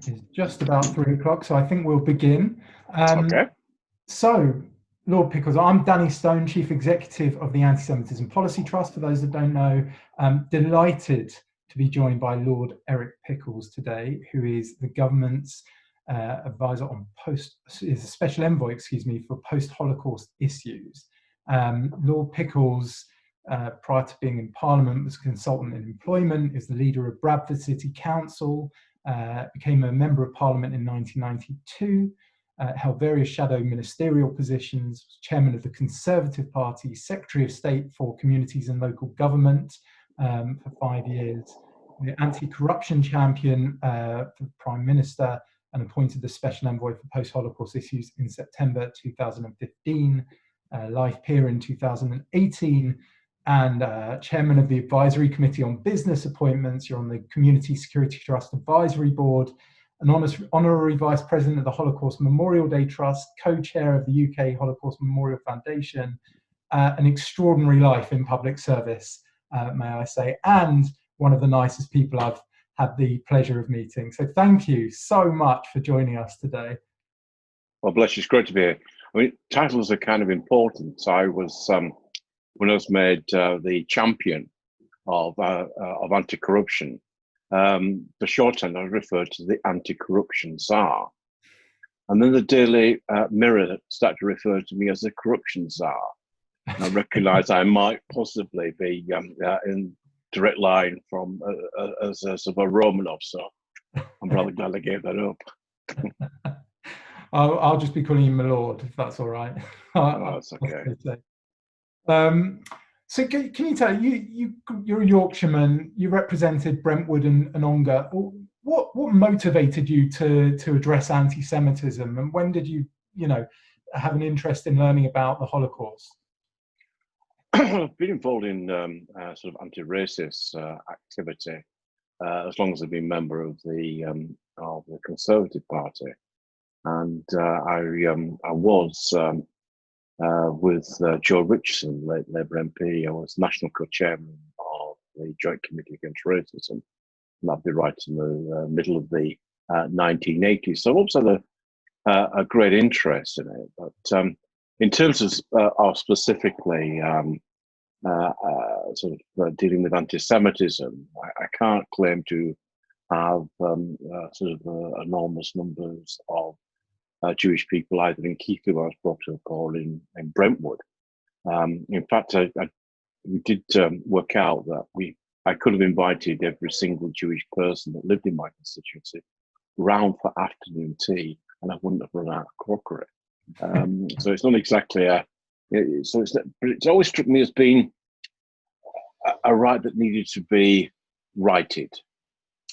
is just about 3 o'clock, so I think we'll begin. Okay. So, Lord Pickles, I'm Danny Stone, Chief Executive of the Antisemitism Policy Trust. For those that don't know, I'm delighted to be joined by Lord Eric Pickles today, who is the government's advisor on is a special envoy, excuse me, for post-Holocaust issues. Lord Pickles, prior to being in Parliament, was a consultant in employment, is the leader of Bradford City Council, became a member of Parliament in 1992, held various shadow ministerial positions, was chairman of the Conservative Party, Secretary of State for Communities and Local Government for 5 years, the anti-corruption champion for the Prime Minister, and appointed the Special Envoy for Post-Holocaust Issues in September 2015, life peer in 2018, and chairman of the Advisory Committee on Business Appointments. You're on the Community Security Trust Advisory Board, an honorary vice president of the Holocaust Memorial Day Trust, co-chair of the UK Holocaust Memorial Foundation, an extraordinary life in public service, may I say, and one of the nicest people I've had the pleasure of meeting. So thank you so much for joining us today. Well, bless you, it's great to be here. I mean, titles are kind of important. I was, when I was made the champion of anti-corruption, for shorthand, I was referred to the anti-corruption czar. And then the Daily Mirror started to refer to me as the corruption czar. And I recognised I might possibly be in direct line from as a sort of a Romanov, so I'm rather glad I gave that up. I'll just be calling you my lord, if that's all right. Oh, that's okay. So can you tell, you're a Yorkshireman, you represented Brentwood and Ongar. What motivated you to address anti-Semitism, and when did you have an interest in learning about the Holocaust? I've been involved in sort of anti-racist activity as long as I've been a member of the Conservative Party, and I was with Joe Richardson, late Labour MP. I was national co-chairman of the Joint Committee Against Racism, and that'd be right in the middle of the 1980s. So I've also had a great interest in it, but in terms of specifically sort of dealing with anti-Semitism, I can't claim to have sort of enormous numbers of Jewish people either in Keighley, where I was brought up, or in Brentwood. In fact, we did work out that I could have invited every single Jewish person that lived in my constituency round for afternoon tea, and I wouldn't have run out of crockery. So it's not exactly but it's always struck me as being a right that needed to be righted.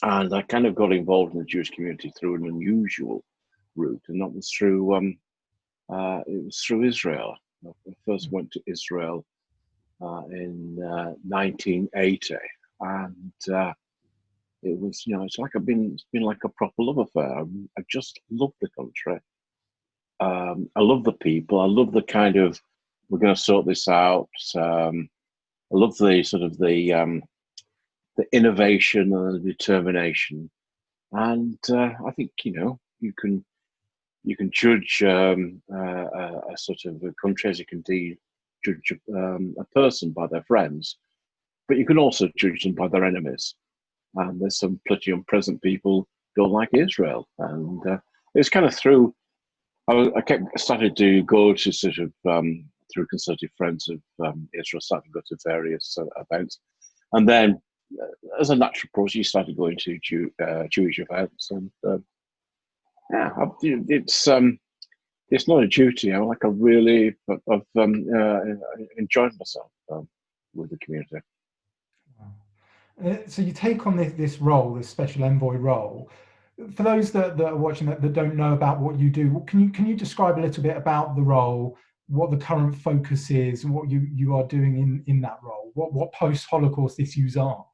And I kind of got involved in the Jewish community through an unusual route, and that was through it was through Israel. I first went to Israel in 1980, and it was, it's been like a proper love affair. I just love the country. I love the people. I love the kind of, we're going to sort this out. I love the sort of the innovation and the determination, and I think you can judge a sort of a country as you can judge a person by their friends, but you can also judge them by their enemies. And there's some pretty unpleasant people who don't like Israel, and it's kind of through. I started to go to sort of through Conservative Friends of Israel, started to go to various events, and then as a natural process, you started going to Jewish events, and yeah, it's not a duty. I really I've enjoyed myself with the community. So you take on this role, this special envoy role. For those that are watching that don't know about what you do, can you describe a little bit about the role, what the current focus is, and what you are doing in that role? What post-Holocaust issues are?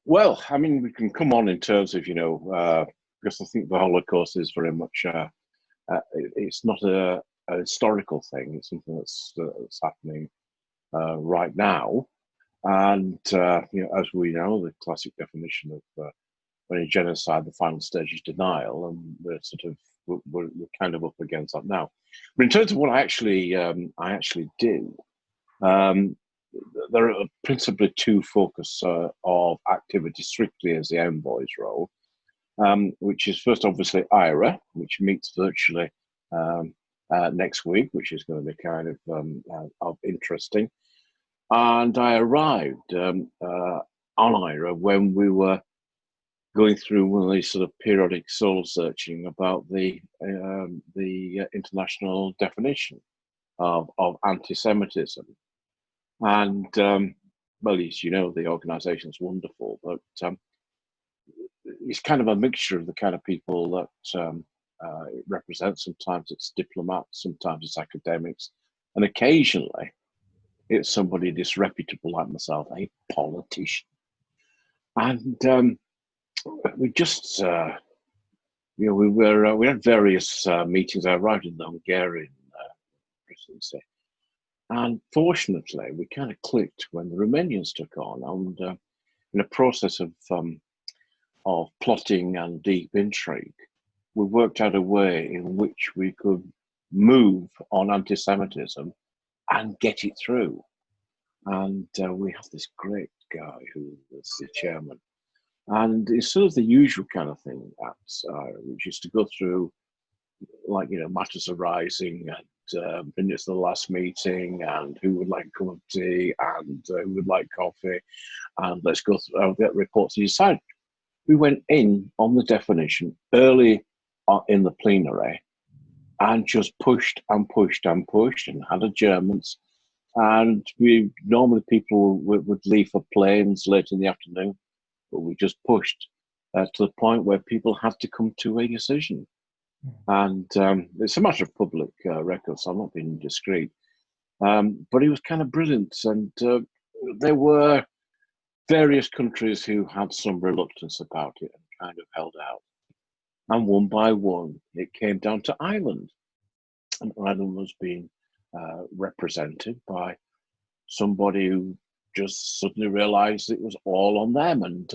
Well, I mean, we can come on in terms of because I think the Holocaust is very much it's not a historical thing. It's something that's happening right now, and as we know, the classic definition of when in genocide the final stage is denial, and we're kind of up against that now. But in terms of what I actually do, there are principally two focus of activity strictly as the envoy's role, which is first obviously IRA, which meets virtually next week, which is going to be kind of interesting. And I arrived on IRA when we were going through one of these sort of periodic soul searching about the international definition of anti-Semitism. And well, as you know, the organization's wonderful, but it's kind of a mixture of the kind of people that it represents. Sometimes it's diplomats, sometimes it's academics, and occasionally it's somebody disreputable like myself, a politician. And we just, you know, we had various meetings. I arrived in the Hungarian presidency, and fortunately, we kind of clicked when the Romanians took on, and in a process of plotting and deep intrigue, we worked out a way in which we could move on anti-Semitism and get it through. And we have this great guy who was the chairman. And it's sort of the usual kind of thing at which is to go through, like, you know, matters arising and minutes of the last meeting, and who would like a cup of tea, and who would like coffee, and let's go through get reports. You decide. We went in on the definition early in the plenary and just pushed and pushed and pushed and had adjournments. And we normally people would leave for planes late in the afternoon, but we just pushed to the point where people had to come to a decision. And it's a matter of public record, so I'm not being discreet. But he was kind of brilliant, and there were various countries who had some reluctance about it and kind of held out. And one by one, it came down to Ireland. And Ireland was being represented by somebody who just suddenly realized it was all on them. And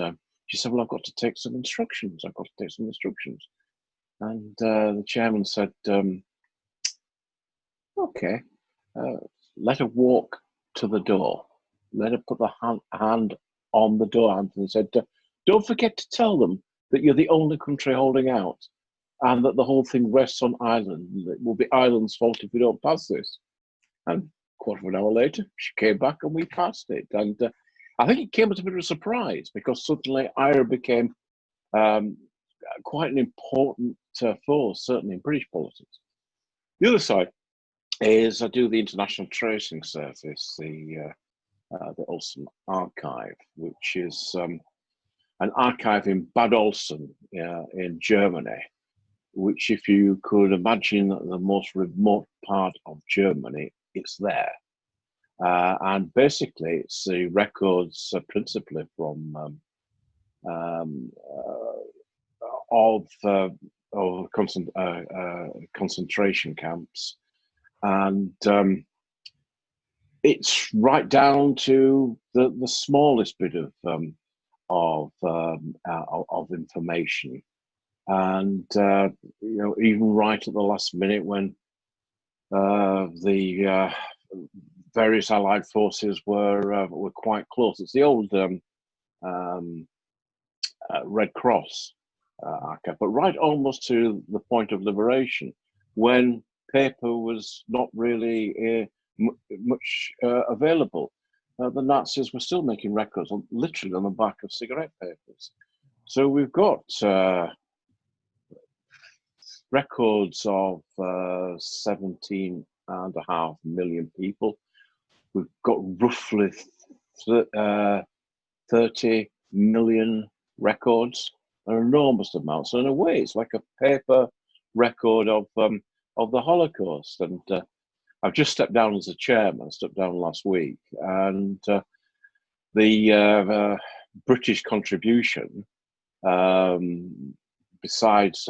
she said, well, I've got to take some instructions. And the chairman said, okay, let her walk to the door. Let her put the hand on the door handle and said, don't forget to tell them that you're the only country holding out, and that the whole thing rests on Ireland. It will be Ireland's fault if we don't pass this. And a quarter of an hour later, she came back and we passed it. And I think it came as a bit of a surprise, because suddenly IRA became quite an important force, certainly in British politics. The other side is I do the International Tracing Service, the Ulster Archive, which is an archive in Bad Olsen in Germany, which, if you could imagine the most remote part of Germany, it's there. And basically, it's the records principally from concentration camps, and it's right down to the smallest bit of information, and you know, even right at the last minute when the various Allied forces were quite close. It's the old Red Cross archive, but right almost to the point of liberation, when paper was not really much available. The Nazis were still making records literally on the back of cigarette papers. So we've got records of 17.5 million people. We've got roughly 30 million records, an enormous amount. So in a way, it's like a paper record of the Holocaust. And I've just stepped down as a chairman. I stepped down last week, and the British contribution, besides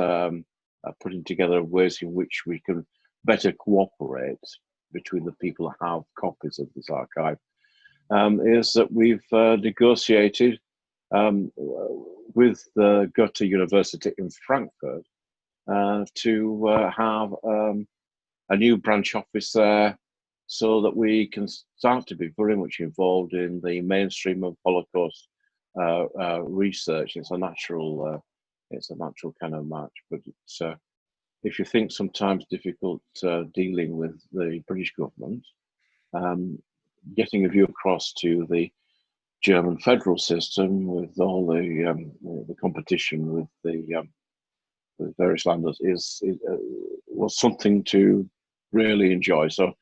putting together ways in which we can better cooperate between the people who have copies of this archive, is that we've negotiated with the Goethe University in Frankfurt to have a new branch office there, so that we can start to be very much involved in the mainstream of Holocaust research. It's a natural kind of match. But it's, if you think sometimes difficult dealing with the British government, getting a view across to the German federal system with all the competition with the with various landers was something to really enjoy. So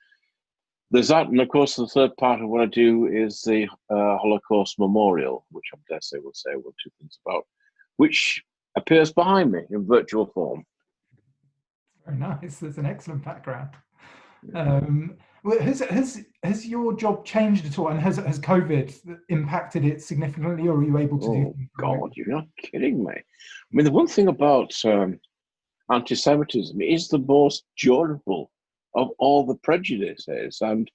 there's that, and of course the third part of what I do is the Holocaust Memorial, which I dare say will say one or two things about, which appears behind me in virtual form. Very nice. That's an excellent background. Well, has your job changed at all, and has COVID impacted it significantly, or are you able to do? Oh God, you're not kidding me. I mean, the one thing about anti-Semitism is the most durable of all the prejudices, and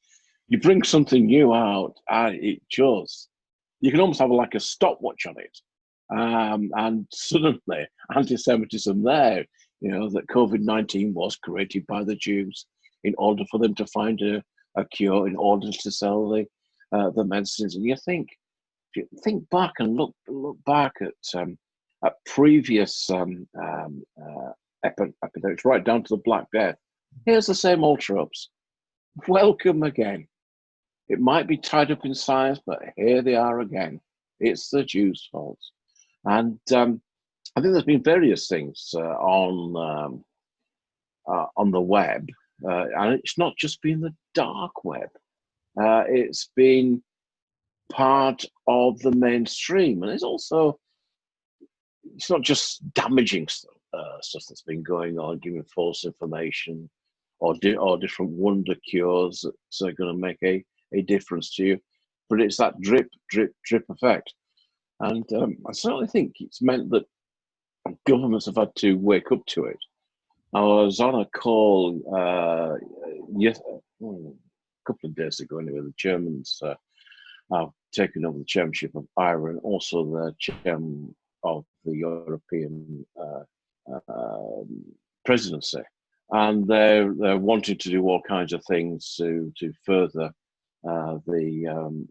you bring something new out, and it just, you can almost have like a stopwatch on it, and suddenly anti-Semitism there, you know, that COVID-19 was created by the Jews in order for them to find a cure, in order to sell the medicines. And you think back and look back at previous epidemics, right down to the Black Death. Here's the same old tropes. Welcome again. It might be tied up in science, but here they are again. It's the Jews' fault. And I think there's been various things on the web, and it's not just been the dark web. It's been part of the mainstream, and it's not just damaging stuff that's been going on, giving false information, or different wonder cures that are going to make a difference to you, but it's that drip effect. And I certainly think it's meant that governments have had to wake up to it. I was on a call a couple of days ago anyway. The Germans have taken over the chairmanship of IRA, and also the chairman of the European presidency. And they're wanting to do all kinds of things to further the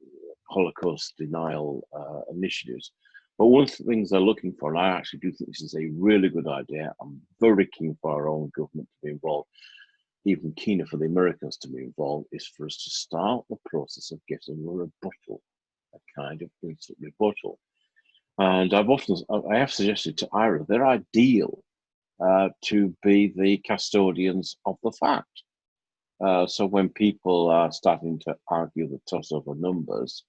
Holocaust denial initiatives. But one of the things they're looking for, and I actually do think this is a really good idea, I'm very keen for our own government to be involved, even keener for the Americans to be involved, is for us to start the process of getting a rebuttal, a kind of instant rebuttal. And I have suggested to IRA they're ideal to be the custodians of the fact. So when people are starting to argue the toss over numbers,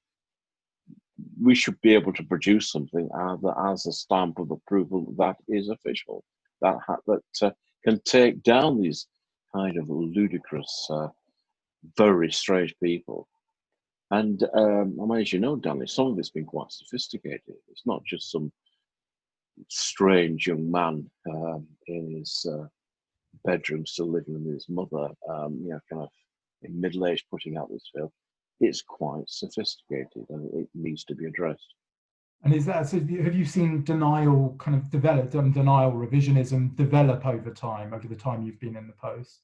we should be able to produce something that has a stamp of approval that is official, that can take down these kind of ludicrous, very strange people. And I mean, as you know, Danny, some of it's been quite sophisticated. It's not just some strange young man in his bedroom still living with his mother, you know, kind of in middle age, putting out this film. It's quite sophisticated, and it needs to be addressed. And is that, so have you seen denial kind of develop, denial revisionism develop over the time you've been in the post?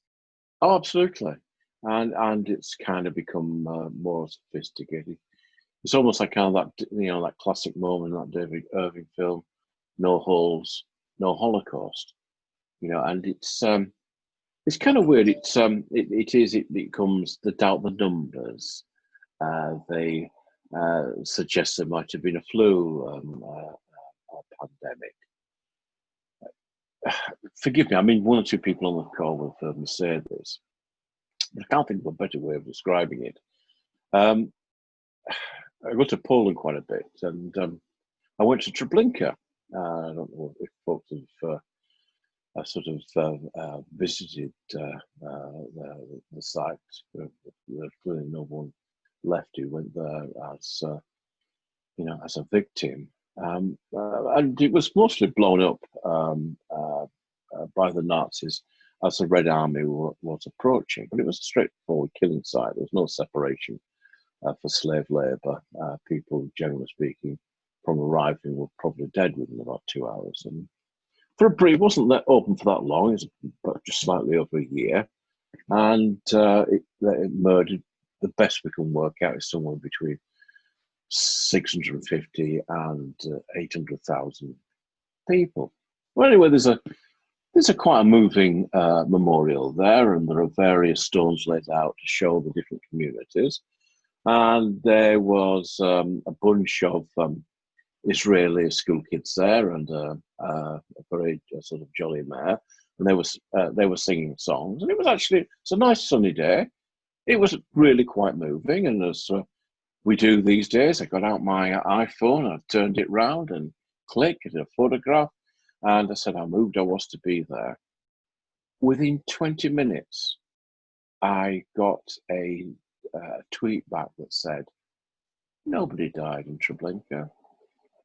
Oh, absolutely. And it's kind of become more sophisticated. It's almost like kind of that, you know, that classic moment in that David Irving film, No Holes, No Holocaust. You know, and it's kind of weird. It becomes the doubt the numbers. They suggest there might have been a flu pandemic. Forgive me, I mean, one or two people on the call will have heard me say this, but I can't think of a better way of describing it. I go to Poland quite a bit, and I went to Treblinka. I don't know if folks have sort of visited the site. There's clearly no one left who went there as you know, as a victim, and it was mostly blown up by the Nazis as the Red Army was approaching. But it was a straightforward killing site. There was no separation for slave labour. People, generally speaking, from arriving were probably dead within about 2 hours. And for a brief, it wasn't that open for that long, it was just slightly over a year. And it murdered, the best we can work out is somewhere between 650 and 800,000 people. Well, anyway, there's a quite a moving memorial there, and there are various stones laid out to show the different communities. And there was a bunch of Israeli school kids there, and a very sort of jolly mayor, and they were singing songs, and it's a nice sunny day. It was really quite moving, and as we do these days, I got out my iPhone, I turned it round and clicked at a photograph, and I said how moved I was to be there. Within 20 minutes, I got a tweet back that said, nobody died in Treblinka.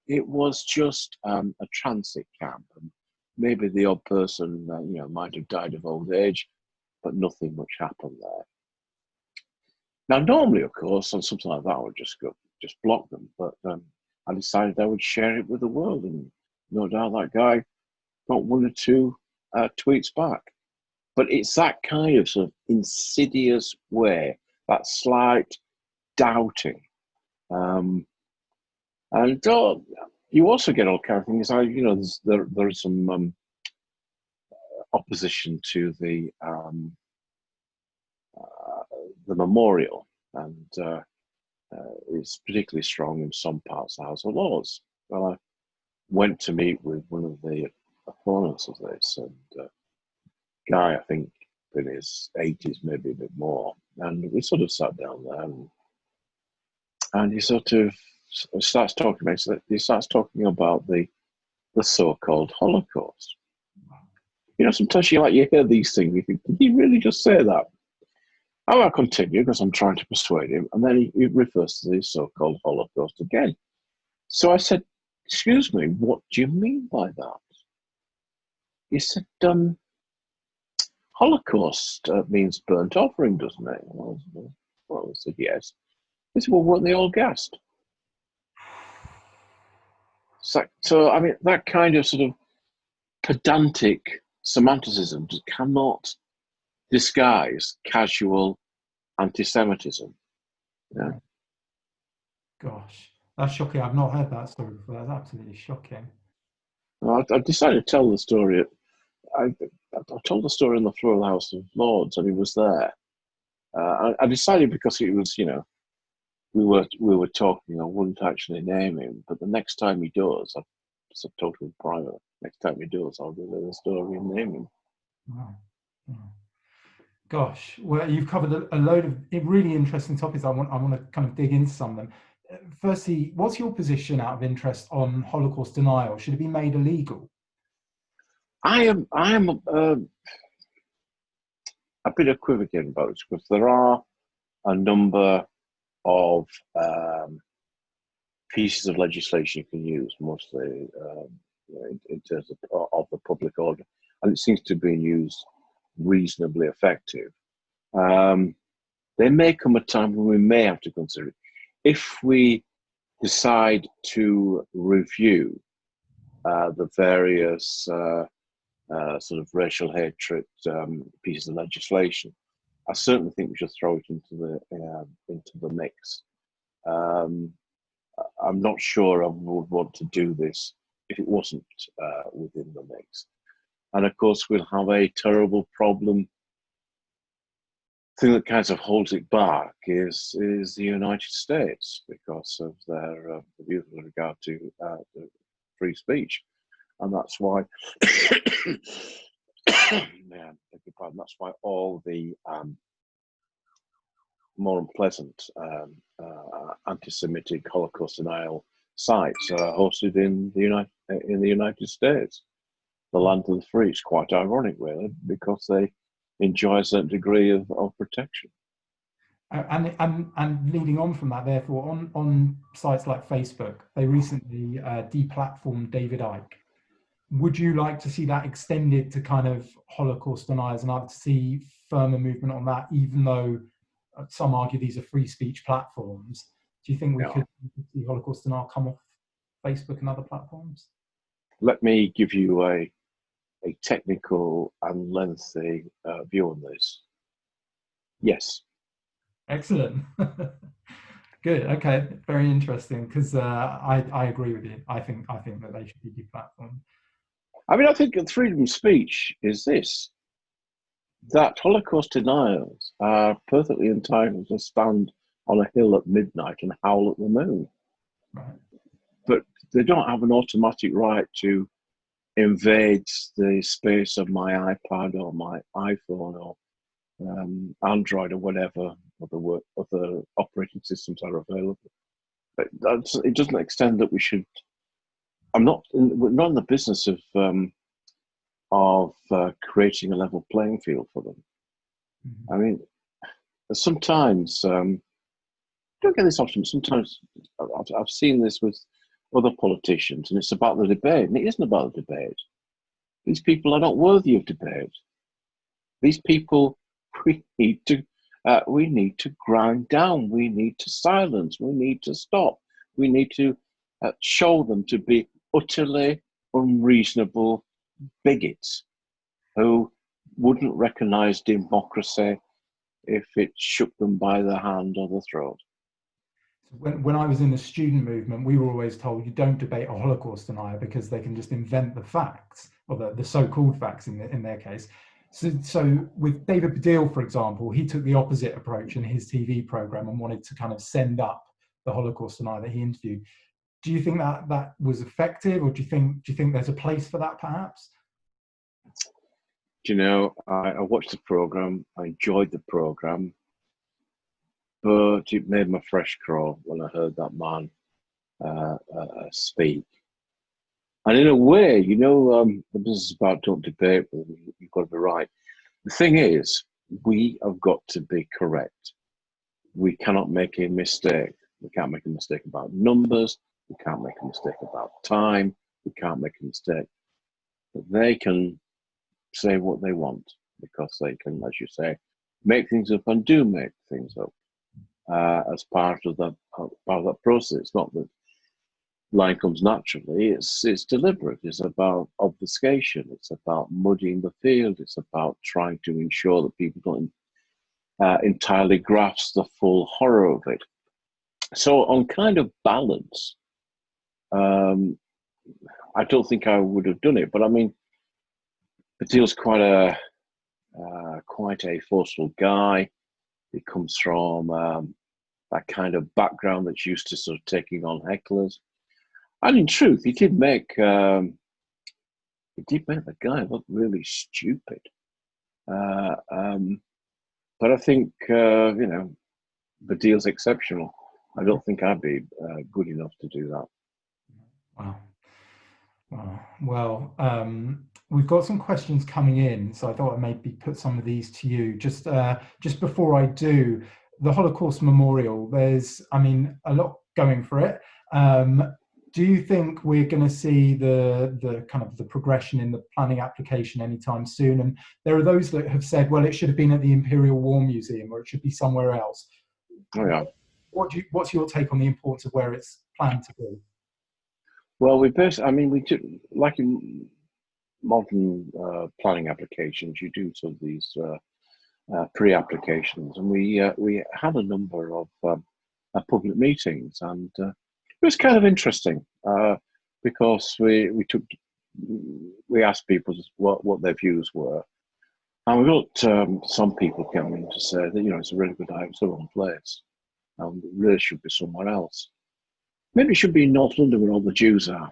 It was just a transit camp, and maybe the odd person might have died of old age, but nothing much happened there. Now, normally, of course, on something like that, I would just block them, but I decided I would share it with the world, and no doubt that guy got one or two tweets back. But it's that kind of sort of insidious way, that slight doubting. And you also get all kind of things. There is some opposition to the memorial, and it's particularly strong in some parts of the House of Lords. Well, I went to meet with one of the opponents of this, and guy, I think, in his 80s, maybe a bit more, and we sort of sat down there, and he sort of starts talking about the so-called Holocaust. Sometimes you hear these things, you think, did he really just say that? I'll continue because I'm trying to persuade him, and then he refers to the so-called Holocaust again. So I said, excuse me, what do you mean by that? He said, Holocaust means burnt offering, doesn't it? Well, I said, yes. He said, well, weren't they all gassed? So, I mean, that kind of sort of pedantic semanticism just cannot disguise casual anti-Semitism. Yeah. Gosh, that's shocking. I've not heard that story before. That's absolutely shocking. Well, I decided to tell the story. I told the story on the floor of the House of Lords, and he was there. I decided because it was, we were talking. I wouldn't actually name him, but the next time he does, it's totally private. Next time he does, I'll relay the story and name him. Wow. Wow. Gosh, well, you've covered a load of really interesting topics. I want to kind of dig into some of them. Firstly, what's your position, out of interest, on Holocaust denial? Should it be made illegal? I am a bit equivocating about it, because there are a number of pieces of legislation you can use, mostly in terms of the public order, and it seems to be used reasonably effective. There may come a time when we may have to consider it. If we decide to review the various sort of racial hatred pieces of legislation, I certainly think we should throw it into the mix. I'm not sure I would want to do this if it wasn't within the mix. And of course, we'll have a terrible problem. The thing that kind of holds it back is the United States, because of their views with regard to free speech. And that's why, that's why all the more unpleasant anti-Semitic Holocaust denial sites are hosted in the United States, the land of the free. It's quite ironic, really, because they enjoy a certain degree of protection. And leading on from that, therefore, on sites like Facebook, they recently deplatformed David Icke. Would you like to see that extended to kind of Holocaust deniers, and I'd like to see firmer movement on that, even though some argue these are free speech platforms? Do you think we could see Holocaust denial come off Facebook and other platforms? Let me give you a technical and lengthy view on this. Yes. Excellent. Good. Okay. Very interesting, because I agree with you. I think that they should be deplatformed. I mean, I think that freedom of speech is this: that Holocaust deniers are perfectly entitled to stand on a hill at midnight and howl at the moon. Right. But they don't have an automatic right to invade the space of my iPad or my iPhone or Android or whatever other operating systems are available. But it doesn't extend that we should. We're not in the business of creating a level playing field for them. Mm-hmm. I mean, sometimes I don't get this often. Sometimes I've seen this with other politicians, and it's about the debate, and it isn't about the debate. These people are not worthy of debate. These people we need to grind down. We need to silence. We need to stop. We need to show them to be utterly unreasonable bigots who wouldn't recognise democracy if it shook them by the hand or the throat. When I was in the student movement, we were always told you don't debate a Holocaust denier because they can just invent the facts, or the so-called facts in their case. So with David Baddiel, for example, he took the opposite approach in his TV program and wanted to kind of send up the Holocaust denier that he interviewed. Do you think that was effective, or do you think there's a place for that perhaps? Do you know, I watched the program, I enjoyed the program, but it made my flesh crawl when I heard that man speak. And in a way, you know, the business is about don't debate, but you've got to be right. The thing is, we have got to be correct. We cannot make a mistake. We can't make a mistake about numbers. We can't make a mistake about time. We can't make a mistake. But they can say what they want, because they can, as you say, make things up and do make things up as part of that process. It's not that line comes naturally. It's deliberate. It's about obfuscation. It's about muddying the field. It's about trying to ensure that people don't entirely grasp the full horror of it. So on kind of balance, I don't think I would have done it. But I mean, Baddiel's quite a forceful guy. He comes from that kind of background that's used to sort of taking on hecklers. And in truth, he did make the guy look really stupid. But I think you know, Baddiel's exceptional. I don't think I'd be good enough to do that. Wow. Well, we've got some questions coming in, so I thought I'd maybe put some of these to you. Just before I do, the Holocaust Memorial, there's, I mean, a lot going for it. Do you think we're going to see the kind of the progression in the planning application anytime soon? And there are those that have said, well, it should have been at the Imperial War Museum, or it should be somewhere else. Oh, yeah. What's your take on the importance of where it's planned to be? Well, we do, like in modern planning applications, you do sort of these pre-applications, and we had a number of public meetings, and it was kind of interesting because we asked people what their views were, and we got some people coming to say that, you know, it's a really good idea, it's the wrong place, and it really should be somewhere else. Maybe it should be in North London where all the Jews are.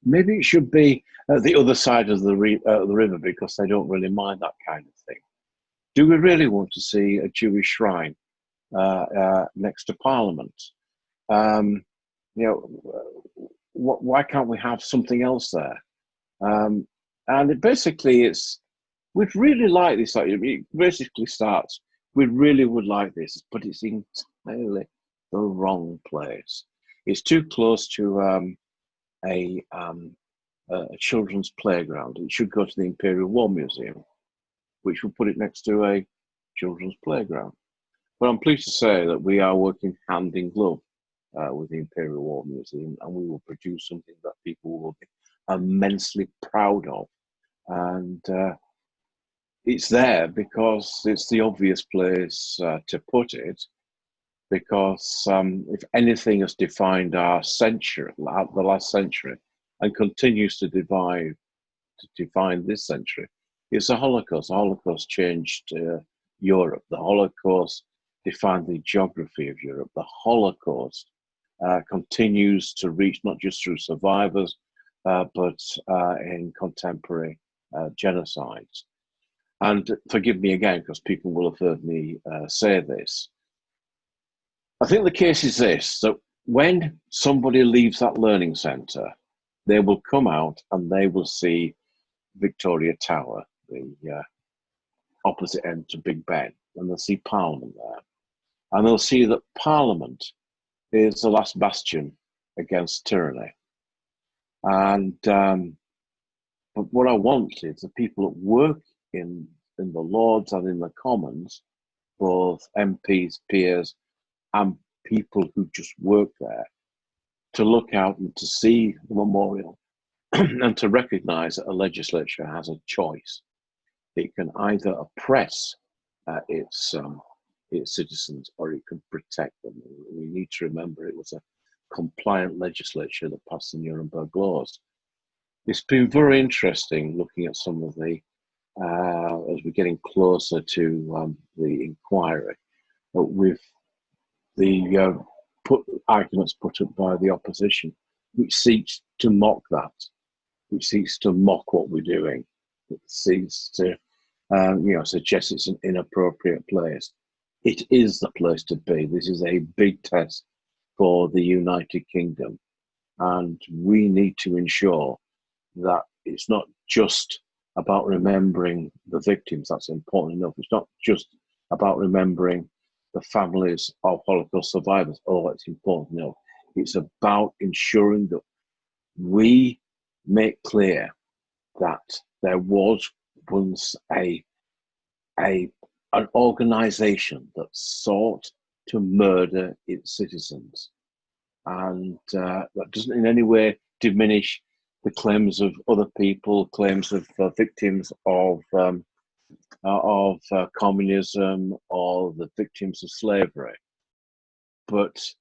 Maybe it should be at the other side of the river because they don't really mind that kind of thing. Do we really want to see a Jewish shrine next to Parliament? You know, why can't we have something else there? And we'd really like this. Like, it basically starts, we really would like this, but it's entirely the wrong place. It's too close to a children's playground. It should go to the Imperial War Museum, which will put it next to a children's playground. But I'm pleased to say that we are working hand in glove with the Imperial War Museum, and we will produce something that people will be immensely proud of. And it's there because it's the obvious place to put it, because if anything has defined our century, the last century, and continues to define this century, it's the Holocaust. The Holocaust changed Europe. The Holocaust defined the geography of Europe. The Holocaust continues to reach not just through survivors, but in contemporary genocides. And forgive me again, because people will have heard me say this. I think the case is this, that when somebody leaves that learning centre, they will come out and they will see Victoria Tower, the opposite end to Big Ben, and they'll see Parliament there. And they'll see that Parliament is the last bastion against tyranny. And but what I want is the people that work in the Lords and in the Commons, both MPs, peers, and people who just work there, to look out and to see the memorial and to recognise that a legislature has a choice. It can either oppress its citizens, or it can protect them. We need to remember it was a compliant legislature that passed the Nuremberg laws. It's been very interesting looking at some of the, as we're getting closer to the inquiry, with the arguments put up by the opposition, which seeks to mock that, which seeks to mock what we're doing, it seeks to suggest it's an inappropriate place. It is the place to be. This is a big test for the United Kingdom, and we need to ensure that it's not just about remembering the victims. That's important enough. It's not just about remembering the families of Holocaust survivors. Oh, it's important enough. It's about ensuring that we make clear that there was once an organisation that sought to murder its citizens, and that doesn't in any way diminish the claims of other people, claims of victims of communism, or the victims of slavery. But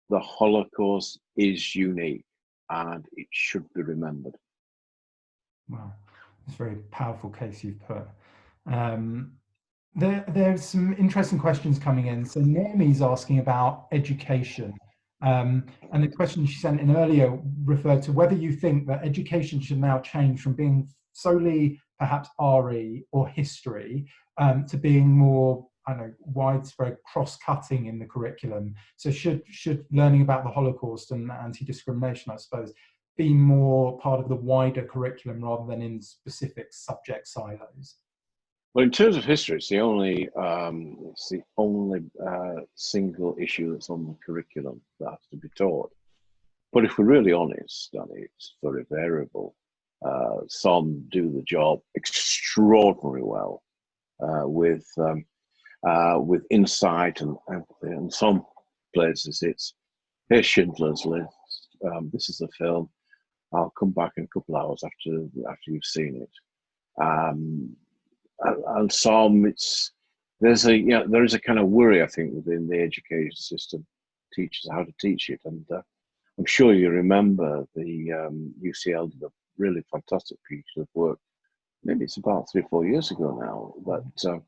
the Holocaust is unique, and it should be remembered. Wow, it's a very powerful case you've put. There's some interesting questions coming in. So Naomi's asking about education. And the question she sent in earlier referred to whether you think that education should now change from being solely perhaps RE or history to being more, I don't know, widespread cross-cutting in the curriculum. So should learning about the Holocaust and anti-discrimination, I suppose, be more part of the wider curriculum rather than in specific subject silos? Well, in terms of history, it's the only single issue that's on the curriculum that has to be taught. But if we're really honest, Danny, it's very variable. Some do the job extraordinarily well with insight and empathy, and some places it's, here's Schindler's List. This is a film. I'll come back in a couple of hours after you've seen it. And some, there is a kind of worry, I think, within the education system, teachers how to teach it. And I'm sure you remember the UCL did a really fantastic piece of work. Maybe it's about 3 or 4 years ago now, that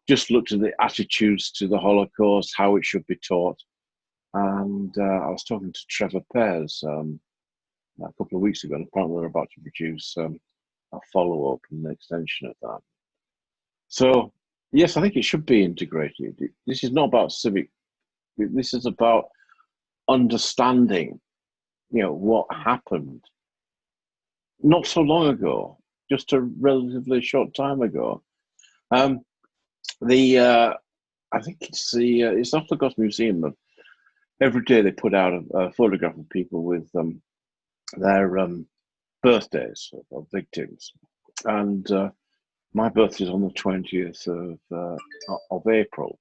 just looked at the attitudes to the Holocaust, how it should be taught. And I was talking to Trevor Pears a couple of weeks ago, and apparently they're about to produce a follow-up and an extension of that. So, yes, I think it should be integrated. This is not about civic. This is about understanding, what happened not so long ago, just a relatively short time ago. I think it's the Holocaust Museum. Every day they put out a photograph of people with their birthdays of victims, and my birthday is on the 20th of April,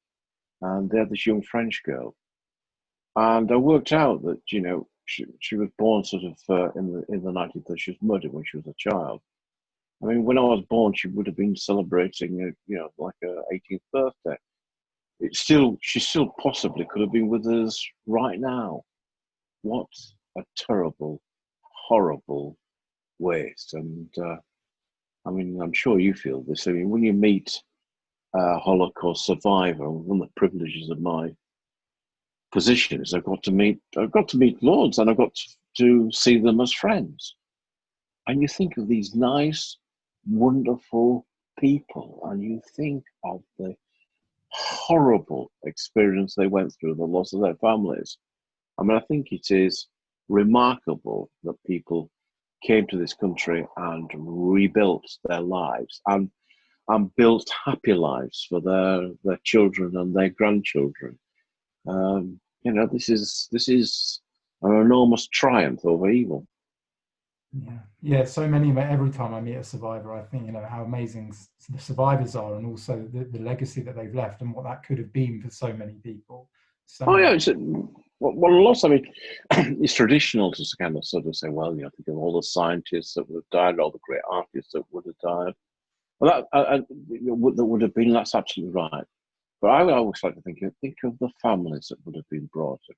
and they had this young French girl And I worked out that, she was born sort of in the 1930s. She was murdered when she was a child. I mean, when I was born, she would have been celebrating, like her 18th birthday. She still possibly could have been with us right now. What a terrible, horrible waste. And I mean, I'm sure you feel this. I mean, when you meet a Holocaust survivor, one of the privileges of my position is I've got to meet loads, and I've got to see them as friends. And you think of these nice, wonderful people, and you think of the horrible experience they went through, the loss of their families. I mean, I think it is remarkable that people came to this country and rebuilt their lives and built happy lives for their children and their grandchildren. This is an enormous triumph over evil. Yeah. So many of it. Every time I meet a survivor, I think how amazing the survivors are, and also the legacy that they've left, and what that could have been for so many people. Yeah, lots. I mean, it's traditional to kind of sort of say, well, think of all the scientists that would have died, all the great artists that would have died. Well, that would have been. That's absolutely right. But I would always like to think of the families that would have been brought up.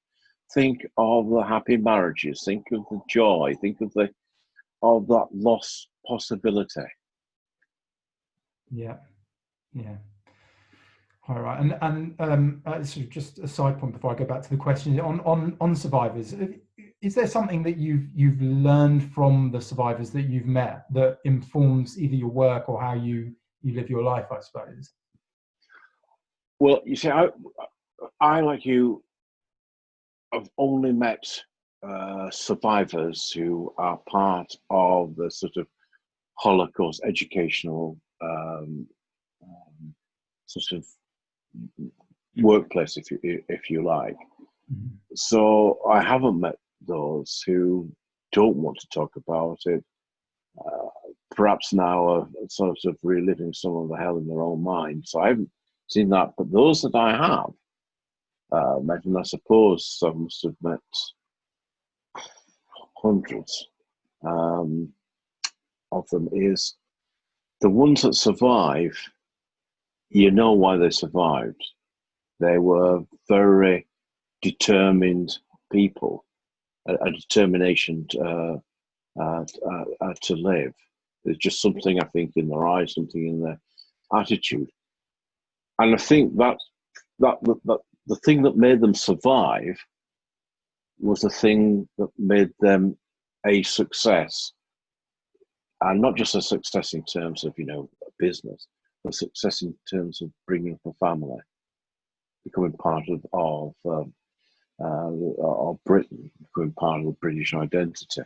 Think of the happy marriages. Think of the joy. Think of that lost possibility. Yeah. All right, and sort of just a side point before I go back to the question on survivors. Is there something that you've learned from the survivors that you've met that informs either your work or how you live your life, I suppose? Well, you see, I like you, have only met survivors who are part of the sort of Holocaust educational sort of workplace, if you like. Mm-hmm. So I haven't met those who don't want to talk about it. Perhaps now are sort of reliving some of the hell in their own mind. So I haven't seen that. But those that I have met, and I suppose I must have met hundreds of them, is the ones that survive, you know why they survived. They were very determined people, a determination to live. There's just something, I think, in their eyes, something in their attitude. And I think that the thing that made them survive was the thing that made them a success. And not just a success in terms of, business, but success in terms of bringing up a family, becoming part of Britain, becoming part of the British identity.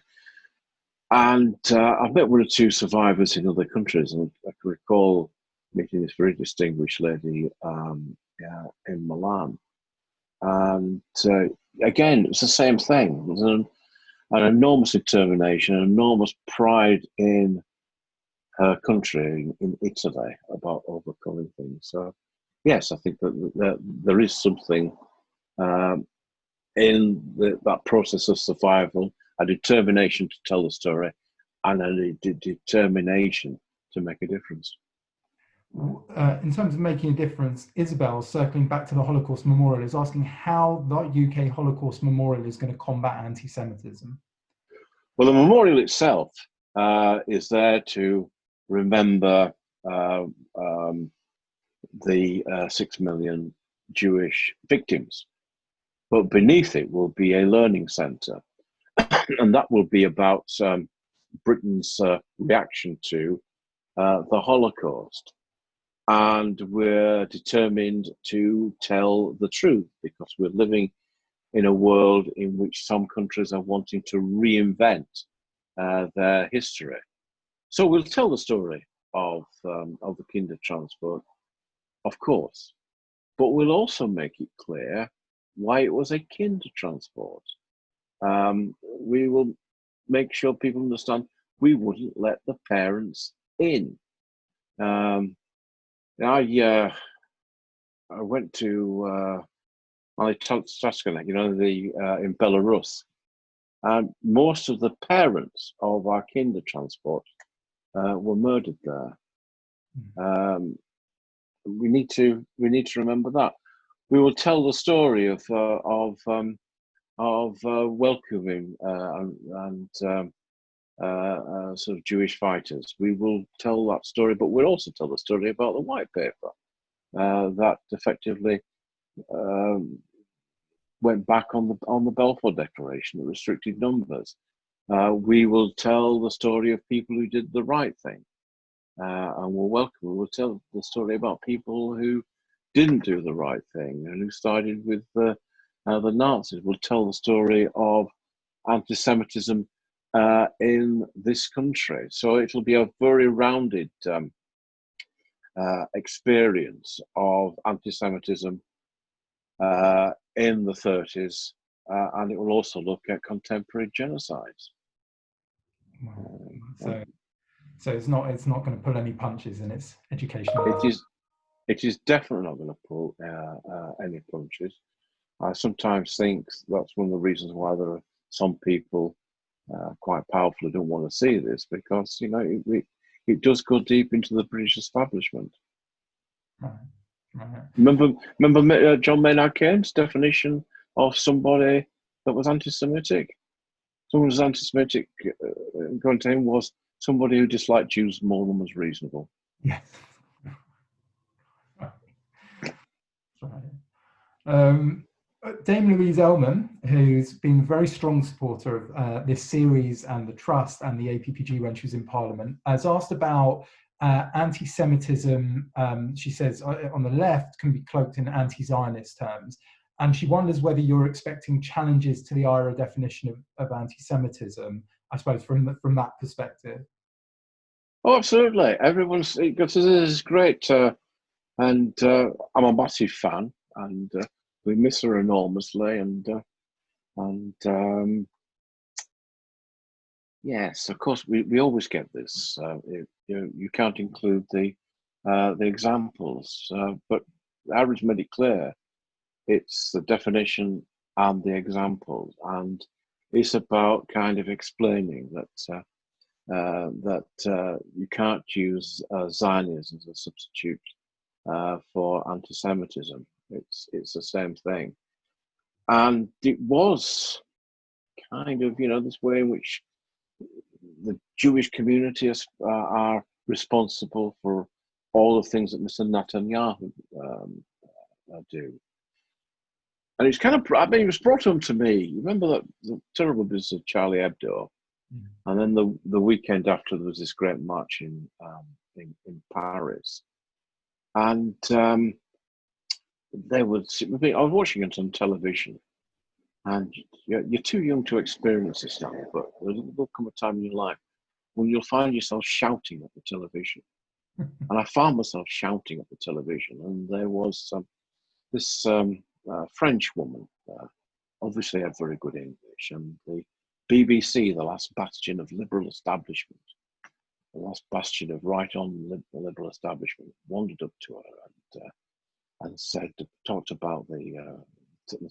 And I've met one or two survivors in other countries, and I can recall meeting this very distinguished lady in Milan. And again, it was the same thing. It was an enormous determination, an enormous pride in her country, in Italy, about overcoming things. So, yes, I think that there is something in that process of survival, a determination to tell the story, and a determination to make a difference. In terms of making a difference, Isabel, circling back to the Holocaust Memorial, is asking how the UK Holocaust Memorial is going to combat anti-Semitism. Well, the memorial itself is there to remember the 6 million Jewish victims. But beneath it will be a learning centre. And that will be about Britain's reaction to the Holocaust. And we're determined to tell the truth, because we're living in a world in which some countries are wanting to reinvent their history. So we'll tell the story of the Kindertransport, of course, but we'll also make it clear why it was a Kindertransport. We will make sure people understand we wouldn't let the parents in. I went to you know, in Belarus. And most of the parents of our kinder transport were murdered there. We need to remember that. We will tell the story of welcoming and sort of Jewish fighters. We will tell that story, but we'll also tell the story about the white paper that effectively went back on the Balfour Declaration, the restricted numbers. We will tell the story of people who did the right thing, and we'll tell the story about people who didn't do the right thing and who sided with the Nazis. We'll tell the story of anti-Semitism in this country. So it'll be a very rounded experience of anti-Semitism in the 30s, and it will also look at contemporary genocides. So it's not going to pull any punches in its educational. It is definitely not going to pull any punches. I sometimes think that's one of the reasons why there are some people quite powerful who don't want to see this, because, you know, it does go deep into the British establishment. Right. Remember John Maynard Keynes' definition of somebody that was anti-Semitic? Someone who was anti-Semitic, according to him, was somebody who disliked Jews more than was reasonable. Yes. Right. Dame Louise Ellman, who's been a very strong supporter of this series and the Trust and the APPG when she was in Parliament, has asked about anti-Semitism. She says on the left can be cloaked in anti-Zionist terms, and she wonders whether you're expecting challenges to the IRA definition of anti-Semitism, I suppose, from that perspective. Oh, absolutely. This is great, and I'm a massive fan, and we miss her enormously, and yes, of course, we always get this. You can't include the examples, but Aaron's made it clear. It's the definition and the examples, and it's about kind of explaining that you can't use Zionism as a substitute for anti-Semitism. It's the same thing, and it was kind of, you know, this way in which the Jewish community are responsible for all the things that Mr. Netanyahu do. And it's kind of, I mean, it was brought home to me. You remember that the terrible business of Charlie Hebdo, and then the weekend after there was this great march in Paris, and I was watching it on television, and you're too young to experience this now, but there'll come a time in your life when you'll find yourself shouting at the television. And I found myself shouting at the television, and there was this French woman, obviously had very good English, and the BBC, the last bastion of liberal establishment, the last bastion of right-on liberal establishment, wandered up to her and talked about the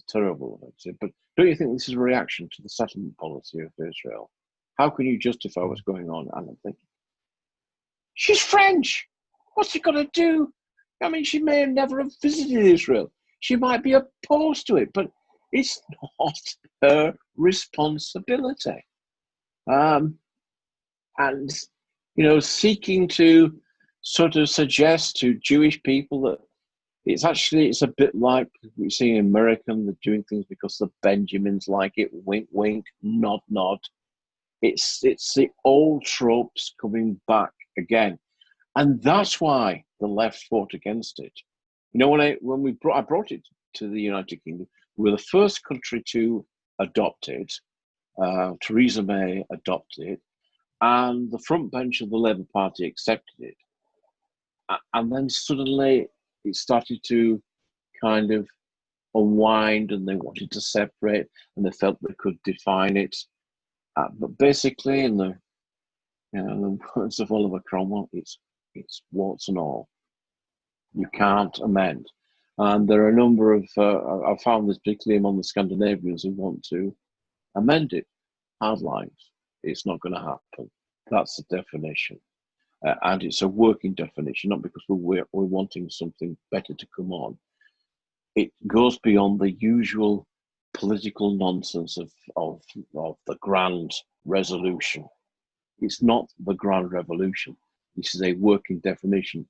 terrible events. But don't you think this is a reaction to the settlement policy of Israel? How can you justify what's going on? And I'm thinking, she's French. What's she got to do? I mean, she may never have visited Israel. She might be opposed to it, but it's not her responsibility. And, you know, seeking to sort of suggest to Jewish people that it's a bit like we see in America, they're doing things because the Benjamins like it, wink, wink, nod, nod. It's the old tropes coming back again. And that's why the left fought against it. You know, I brought it to the United Kingdom, we were the first country to adopt it. Theresa May adopted it, and the front bench of the Labour Party accepted it. And then suddenly it started to kind of unwind, and they wanted to separate, and they felt they could define it. But basically, in the words of Oliver Cromwell, it's warts and all. You can't amend. And there are a number of, I've found this particularly among the Scandinavians who want to amend it. Hard lines. It's not going to happen. That's the definition. And it's a working definition, not because we're wanting something better to come on. It goes beyond the usual political nonsense of the grand resolution. It's not the grand revolution. This is a working definition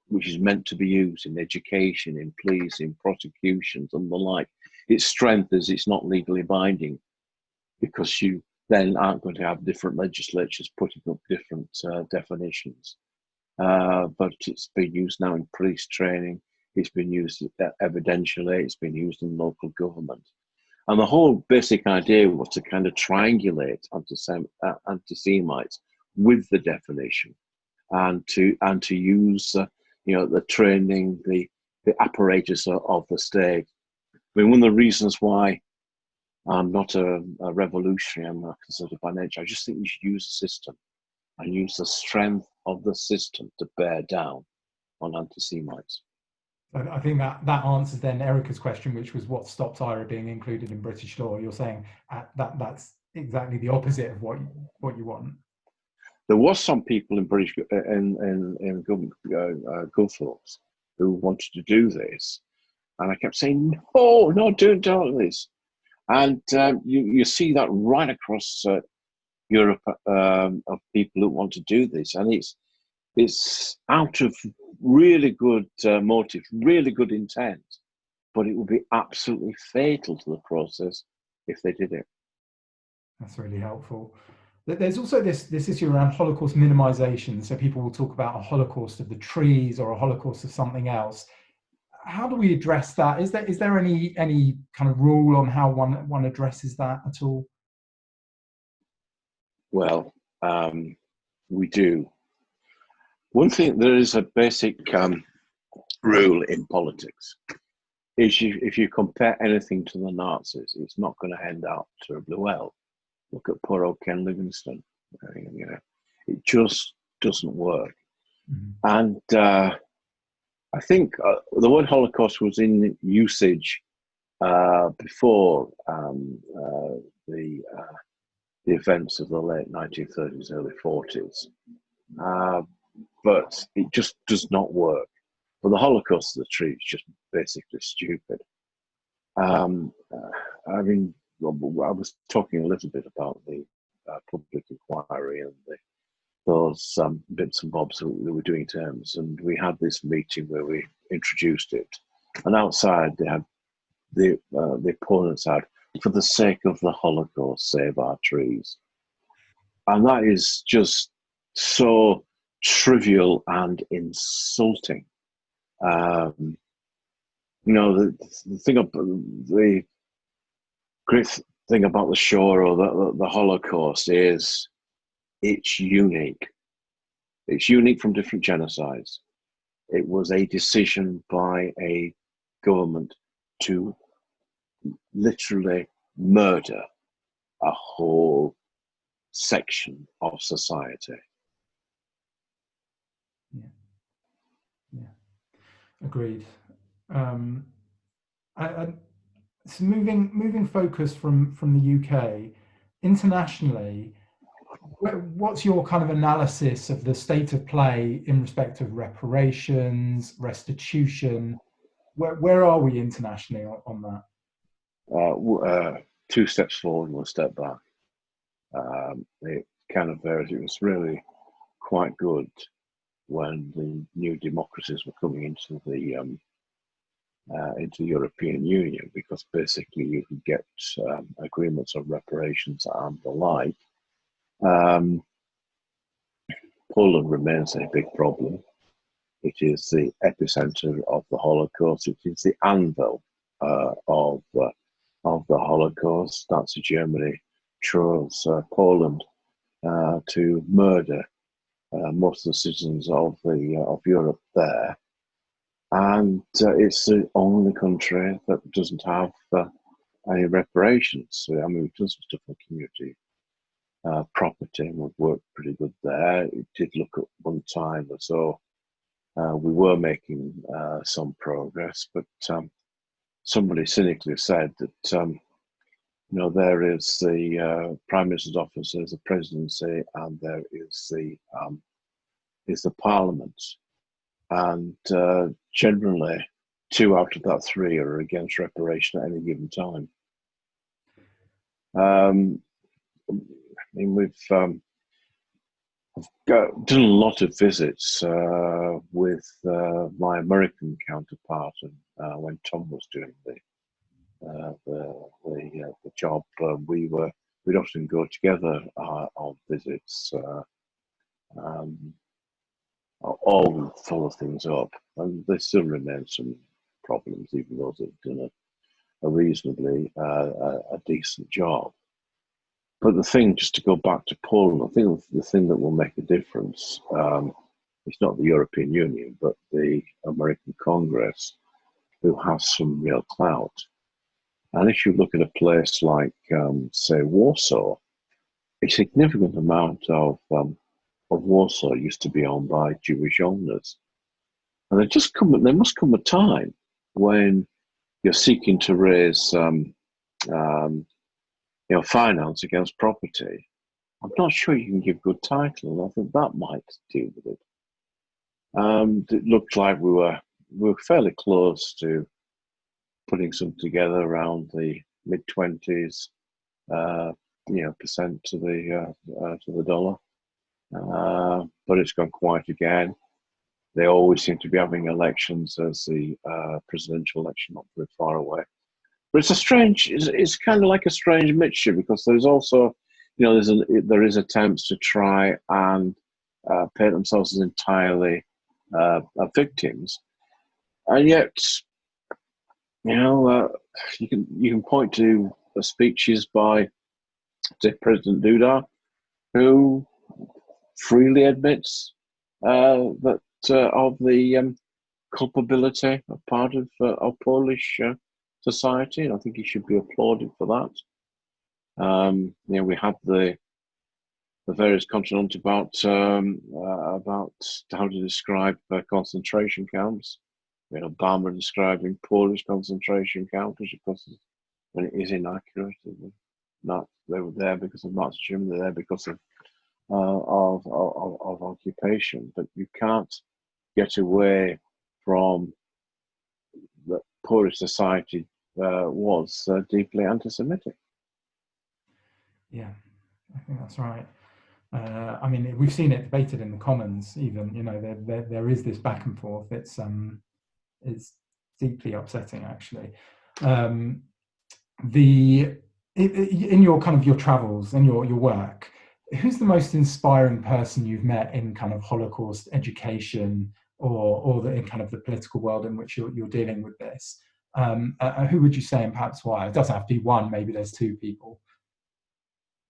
which is meant to be used in education, in police, in prosecutions and the like. Its strength is it's not legally binding, because you then aren't going to have different legislatures putting up different definitions. But it's been used now in police training, it's been used evidentially, it's been used in local government. And the whole basic idea was to kind of triangulate anti-Semites with the definition, and to use the training, the apparatus of the state. I mean, one of the reasons why I'm not a revolutionary, I'm not conservative by nature, I just think we should use the system and use the strength of the system to bear down on anti-Semites. I think that answers then Erica's question, which was what stops IRA being included in British law. You're saying that's exactly the opposite of what you want. There was some people in British in government force who wanted to do this, and I kept saying no, don't do this. And you see that right across Europe of people who want to do this, and it's out of really good motive, really good intent, but it would be absolutely fatal to the process if they did it. That's really helpful. There's also this issue around Holocaust minimization. So people will talk about a Holocaust of the trees or a Holocaust of something else. How do we address that? Is there any kind of rule on how one addresses that at all? Well, we do. One thing, there is a basic rule in politics, is if you compare anything to the Nazis, it's not going to end up terribly well. Look at poor old Ken Livingstone. It just doesn't work. Mm-hmm. And I think the word Holocaust was in usage before the events of the late 1930s, early 40s. But it just does not work. But the Holocaust of the tree is just basically stupid. I mean, I was talking a little bit about the public inquiry and those bits and bobs that we were doing in terms, and we had this meeting where we introduced it. And outside they had the opponents had, for the sake of the Holocaust, save our trees. And that is just so trivial and insulting. The thing of the great thing about the Shoah or the Holocaust is it's unique. It's unique from different genocides. It was a decision by a government to literally murder a whole section of society. Yeah. Agreed. So moving focus from the UK internationally, what's your kind of analysis of the state of play in respect of reparations, restitution? Where are we internationally on that? 2 steps forward, 1 step back. It kind of varies. It was really quite good when the new democracies were coming into the European Union, because basically you could get agreements on reparations and the like. Poland remains a big problem. It is the epicenter of the Holocaust. It is the anvil of the Holocaust. Nazi Germany chose Poland to murder most of the citizens of Europe there, and it's the only country that doesn't have any reparations. I mean, we've done some stuff on community property, and we've worked pretty good there. It did look at one time or so we were making some progress, but somebody cynically said that there is the Prime Minister's office, there's the presidency, and there is the Parliament, and generally 2 out of that 3 are against reparation at any given time. I mean, we've done a lot of visits with my American counterpart, and when Tom was doing the job, we'd often go together on visits, all follow things up, and there still remain some problems, even though they've done a reasonably a decent job. But the thing, just to go back to Poland, I think the thing that will make a difference, it's not the European Union, but the American Congress, who has some real clout. And if you look at a place like, say, Warsaw, a significant amount of Warsaw used to be owned by Jewish owners. And there must come a time when you're seeking to raise finance against property. I'm not sure you can give good title, and I think that might deal with it. It looked like we were fairly close to putting something together around the mid-20s percent to the dollar, but it's gone quiet again. They always seem to be having elections as the presidential election not very far away. But it's kind of like a strange mixture, because there's also, there is attempts to try and paint themselves as entirely victims, and yet, you can point to speeches by, say, President Duda, who freely admits that of the culpability of part of Polish society, and I think he should be applauded for that. We had the various controversies about how to describe concentration camps. We had Obama describing Polish concentration camps, which of course when it is inaccurate. They were there because of Marxism. They're there because of occupation. But you can't get away from that Polish society was deeply anti-Semitic. Yeah, I think that's right. I mean, we've seen it debated in the Commons. Even there is this back and forth. It's deeply upsetting, actually. In your kind of your travels and your work, who's the most inspiring person you've met in kind of Holocaust education, or in kind of the political world in which you're dealing with this? Who would you say, and perhaps why? It doesn't have to be one. Maybe there's 2 people.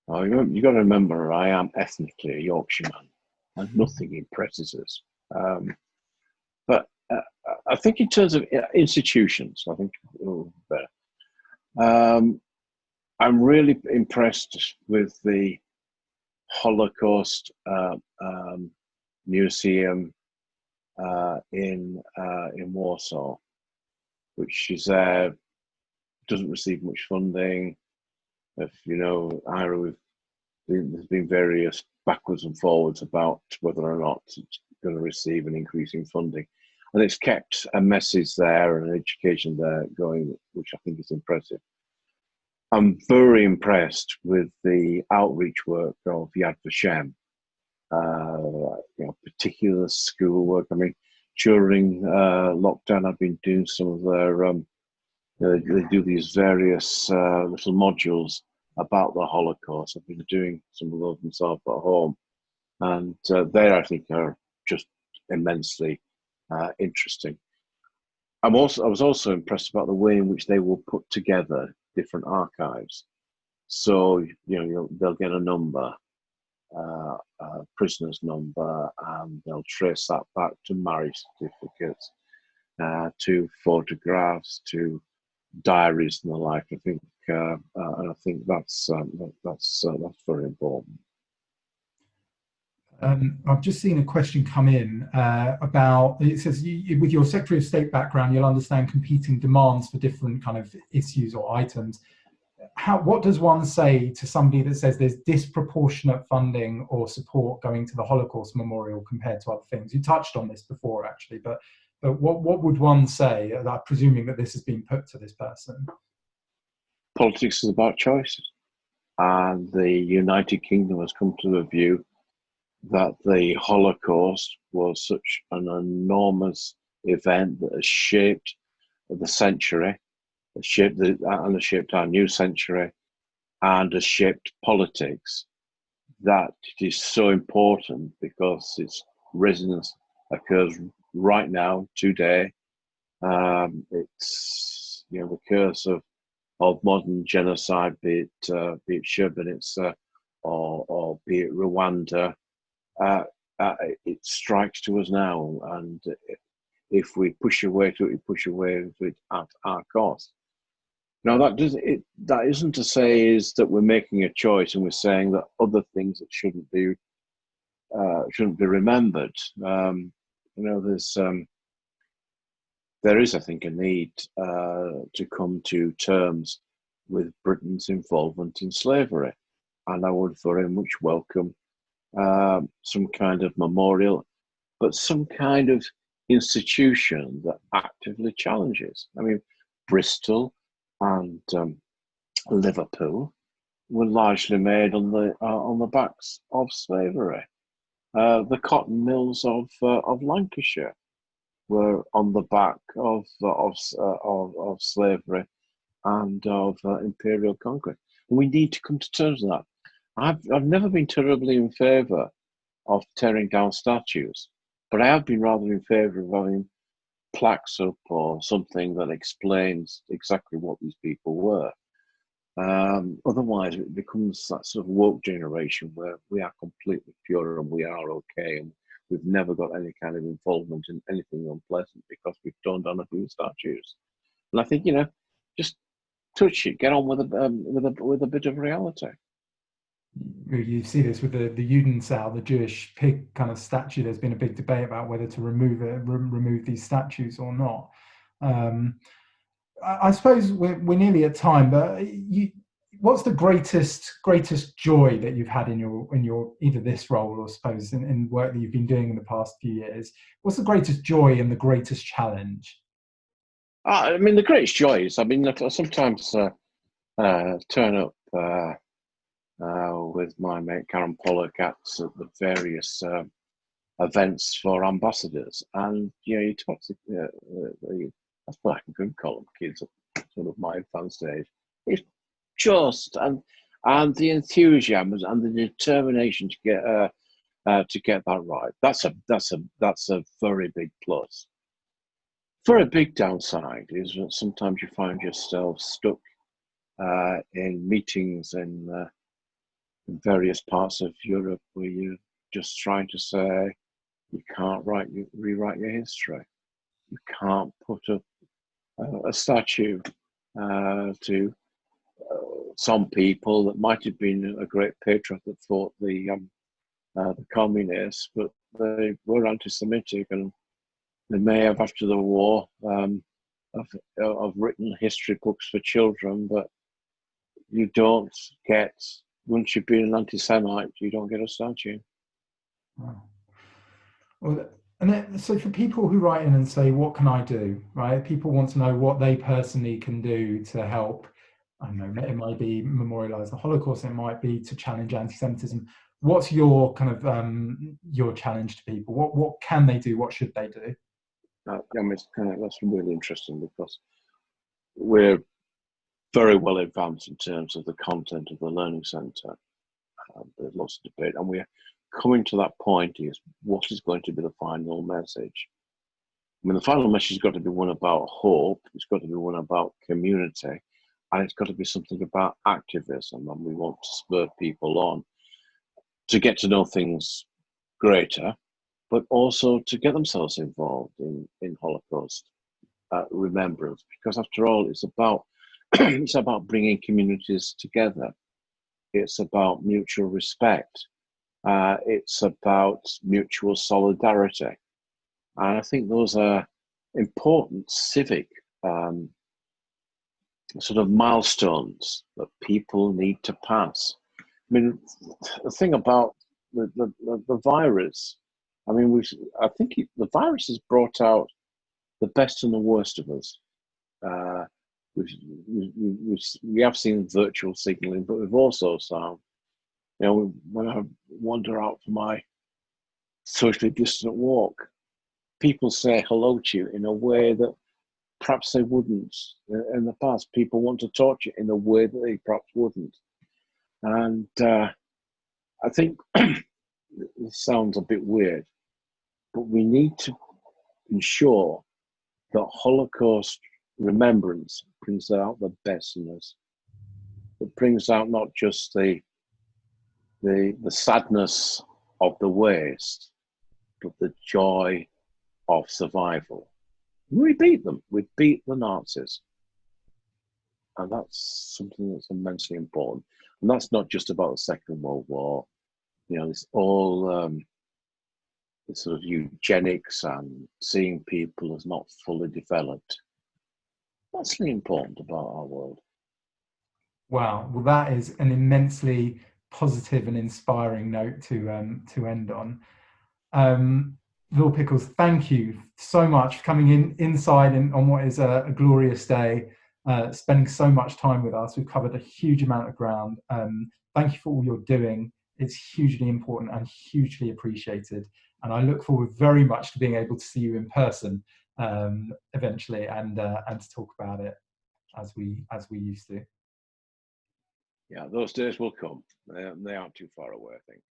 Oh, you got to remember, I am ethnically a Yorkshireman, and nothing impresses us. But I think in terms of institutions, I think I'm really impressed with the Holocaust Museum in Warsaw, which is doesn't receive much funding. If Ira, there's been various backwards and forwards about whether or not it's going to receive an increasing funding, and it's kept a message there and an education there going, which I think is impressive. I'm very impressed with the outreach work of Yad Vashem, particular school work. I mean, during lockdown, I've been doing some of their, they do these various little modules about the Holocaust. I've been doing some of those myself at home, and they, I think, are just immensely interesting. I was also impressed about the way in which they will put together different archives. So they'll get a number, a prisoner's number, and they'll trace that back to marriage certificates, to photographs, to diaries and the like. I think, and I think that's very important. I've just seen a question come in about, it says, with your Secretary of State background, you'll understand competing demands for different kind of issues or items. What does one say to somebody that says there's disproportionate funding or support going to the Holocaust Memorial compared to other things? You touched on this before, actually, but what would one say, presuming that this has been put to this person? Politics is about choices, and the United Kingdom has come to the view that the Holocaust was such an enormous event that has shaped the century, has shaped our new century, and has shaped politics, that it is so important because its resonance occurs right now, today. It's the curse of modern genocide, be it Srebrenica or be it Rwanda. It strikes to us now, and if we push away to it, we push away to it at our cost. Now, that isn't to say is that we're making a choice and we're saying that other things that shouldn't be remembered. There is, I think, a need to come to terms with Britain's involvement in slavery, and I would very much welcome some kind of memorial, but some kind of institution that actively challenges. I mean, Bristol and Liverpool were largely made on the backs of slavery. The cotton mills of Lancashire were on the back of slavery and of imperial conquest. And we need to come to terms with that. I've never been terribly in favour of tearing down statues, but I have been rather in favour of having plaques up or something that explains exactly what these people were. Otherwise, it becomes that sort of woke generation where we are completely pure and we are okay, and we've never got any kind of involvement in anything unpleasant because we've torn down a few statues. And I think just touch it, get on with a bit of reality. You see this with the Judensaal, the Jewish pig kind of statue. There's been a big debate about whether to remove these statues or not. I suppose we're nearly at time, but what's the greatest joy that you've had in your either this role or I suppose in work that you've been doing in the past few years? What's the greatest joy and the greatest challenge? I mean, the greatest joy is, I sometimes turn up with my mate Karen Pollock at the various events for ambassadors, and you talk to that's what I can call them, kids at sort of my advanced age. It's just and the enthusiasm and the determination to get that right. That's a very big plus. Very big downside is that sometimes you find yourself stuck in meetings in various parts of Europe where you're just trying to say you can't rewrite your history. You can't put a statue to some people that might have been a great patriot that fought the communists, but they were anti-Semitic, and they may have, after the war, have written history books for children, but you don't get, once you've been an anti-Semite, you don't get a statue. Wow. Well, and then, so for people who write in and say, what can I do, right? People want to know what they personally can do to help. I don't know, it might be memorialise the Holocaust, it might be to challenge anti-Semitism. What's your kind of your challenge to people? What can they do? What should they do? That's really interesting because we're very well advanced in terms of the content of the Learning Centre. There's lots of debate, and we're coming to that point is what is going to be the final message. I mean, the final message has got to be one about hope, it's got to be one about community, and it's got to be something about activism, and we want to spur people on to get to know things greater, but also to get themselves involved in Holocaust remembrance, because after all, it's about it's about bringing communities together. It's about mutual respect. It's about mutual solidarity. And I think those are important civic sort of milestones that people need to pass. I mean, the thing about the virus, I mean, I think the virus has brought out the best and the worst of us. We have seen virtual signaling, but we've also found, you know, when I wander out for my socially distant walk, people say hello to you in a way that perhaps they wouldn't in the past. People want to talk to you in a way that they perhaps wouldn't. And I think it sounds a bit weird, but we need to ensure that Holocaust remembrance brings out the best in us. It brings out not just the sadness of the waste, but the joy of survival. We beat them. We beat the Nazis. And that's something that's immensely important. And that's not just about the Second World War. You know, it's all this sort of eugenics and seeing people as not fully developed. That's really important about our world. Wow, well, that is an immensely positive and inspiring note to end on. Lord Pickles, thank you so much for coming inside and on what is a glorious day, spending so much time with us. We've covered a huge amount of ground. Thank you for all you're doing. It's hugely important and hugely appreciated. And I look forward very much to being able to see you in person eventually and to talk about it as we used to. Yeah, those days will come. They aren't too far away, I think.